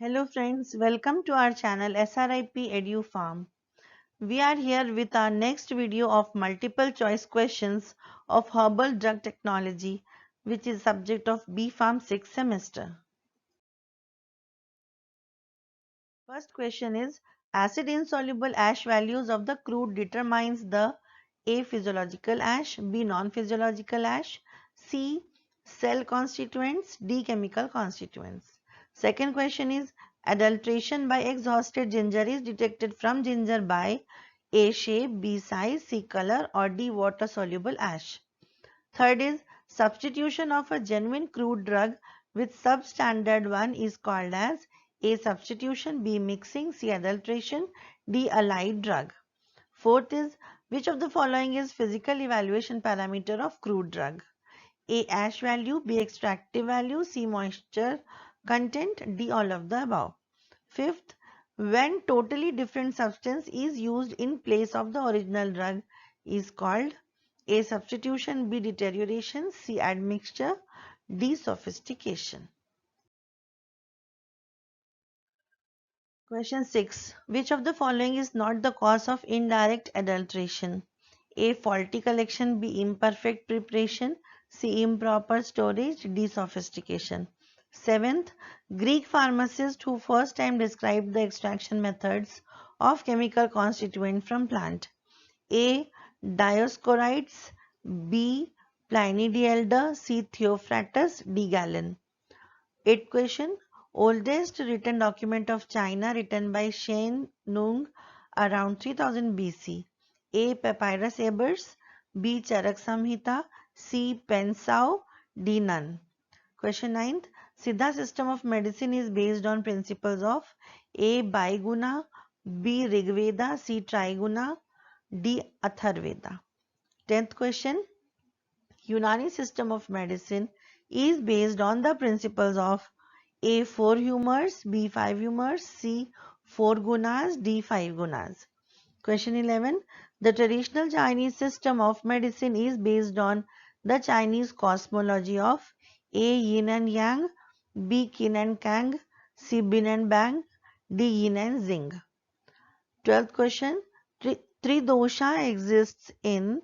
Hello friends, welcome to our channel SRIP Edu Farm. We are here with our next video of multiple choice questions of herbal drug technology, which is subject of B Farm 6th semester. First question is, acid insoluble ash values of the crude determines the A. Physiological ash, B. Non-physiological ash, C. Cell constituents, D. Chemical constituents. Second question is, adulteration by exhausted ginger is detected from ginger by A. Shape, B. Size, C. Color or D. Water soluble ash. Third is, substitution of a genuine crude drug with substandard one is called as A. Substitution, B. Mixing, C. Adulteration, D. Allied drug. Fourth is, which of the following is physical evaluation parameter of crude drug? A. Ash value, B. Extractive value, C. Moisture content, D. All of the above. Fifth, when totally different substance is used in place of the original drug is called A. Substitution, B. Deterioration, C. Admixture, D. Sophistication. Question 6. Which of the following is not the cause of indirect adulteration? A. Faulty collection, B. Imperfect preparation, C. Improper storage, D. Sophistication. Seventh, Greek pharmacist who first time described the extraction methods of chemical constituent from plant. A. Dioscorides, B. Pliny the Elder, C. Theophrastus, D. Galen. Eighth question. Oldest written document of China written by Shen Nung around 3000 BC. A. Papyrus Ebers, B. Charak Samhita, C. Pensao, D. None. Question 9th. Siddha system of medicine is based on principles of A. Baiguna, B. Rigveda, C. Triguna, D. Atharveda. 10th question. Unani system of medicine is based on the principles of A. 4 humors, B. 5 humors, C. 4 gunas, D. 5 gunas. Question 11. The traditional Chinese system of medicine is based on the Chinese cosmology of A. Yin and Yang, B. Qin and Kang, C. Bin and Bang, D. Yin and Zing. 12th question. Tridosha exists in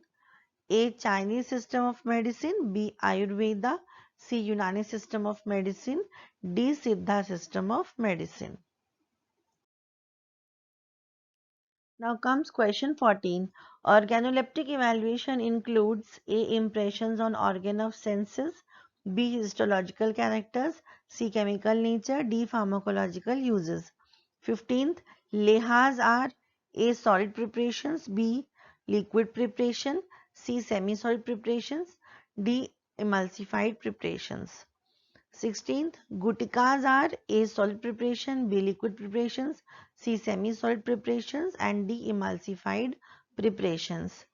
A. Chinese system of medicine, B. Ayurveda, C. Unani system of medicine, D. Siddha system of medicine. Now comes question 14. Organoleptic evaluation includes A. Impressions on organ of senses, B. Histological characters, C. Chemical nature, D. Pharmacological uses. 15th. Lehas are A. Solid preparations, B. Liquid preparation, C. Semi-solid preparations, D. Emulsified preparations. 16th, Gutikas are A. Solid preparation, B. Liquid preparations, C. Semi-solid preparations and D. Emulsified preparations.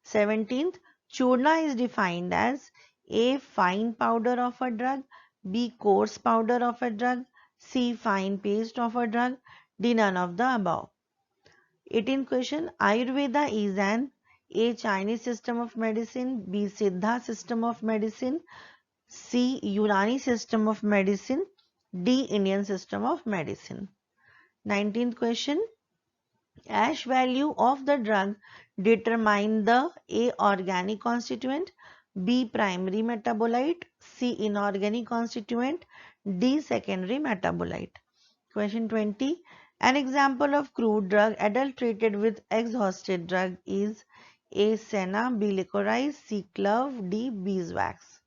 17th, Churna is defined as A. Fine powder of a drug, B. Coarse powder of a drug, C. Fine paste of a drug, D. None of the above. 18th question, Ayurveda is an A. Chinese system of medicine, B. Siddha system of medicine, C. Unani system of medicine, D. Indian system of medicine. 19th question. Ash value of the drug determine the A. Organic constituent, B. Primary metabolite, C. Inorganic constituent, D. Secondary metabolite. Question 20. An example of crude drug adulterated with exhausted drug is A. Senna, B. Licorice, C. Clove, D. Beeswax.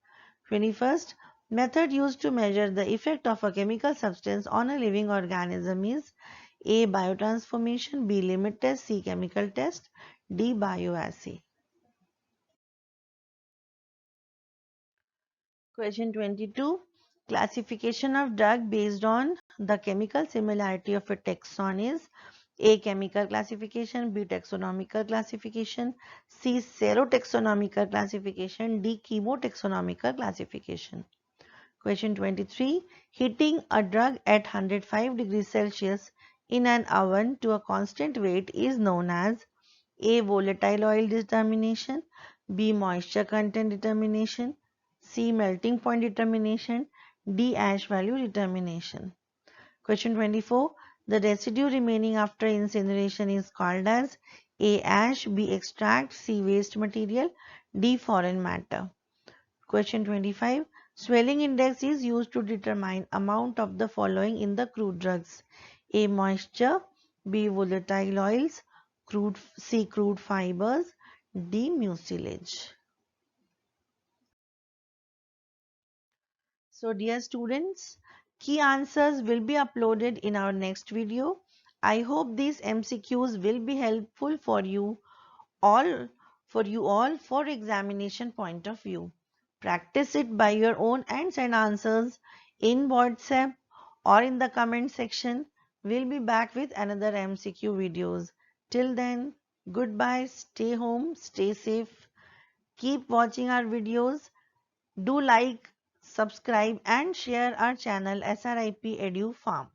21st, method used to measure the effect of a chemical substance on a living organism is A. Biotransformation, B. Limit test, C. Chemical test, D. Bioassay. Question 22. Classification of drug based on the chemical similarity of a taxon is A. Chemical classification, B. Taxonomical classification, C. Serotaxonomical classification, D. Chemotaxonomical classification. Question 23. Heating a drug at 105 degrees Celsius in an oven to a constant weight is known as A. Volatile oil determination, B. Moisture content determination, C. Melting point determination, D. Ash value determination. Question 24. The residue remaining after incineration is called as A. Ash, B. Extract, C. Waste material, D. Foreign matter. Question 25. Swelling index is used to determine amount of the following in the crude drugs. A. Moisture, B. Volatile oils, C. Crude fibers, D. Mucilage. So dear students, key answers will be uploaded in our next video. I hope these MCQs will be helpful all for you all for examination point of view. Practice it by your own and send answers in WhatsApp or in the comment section. We'll be back with another MCQ videos. Till then, goodbye, stay home, stay safe, keep watching our videos. Do like, subscribe and share our channel SRIP Edu Farm.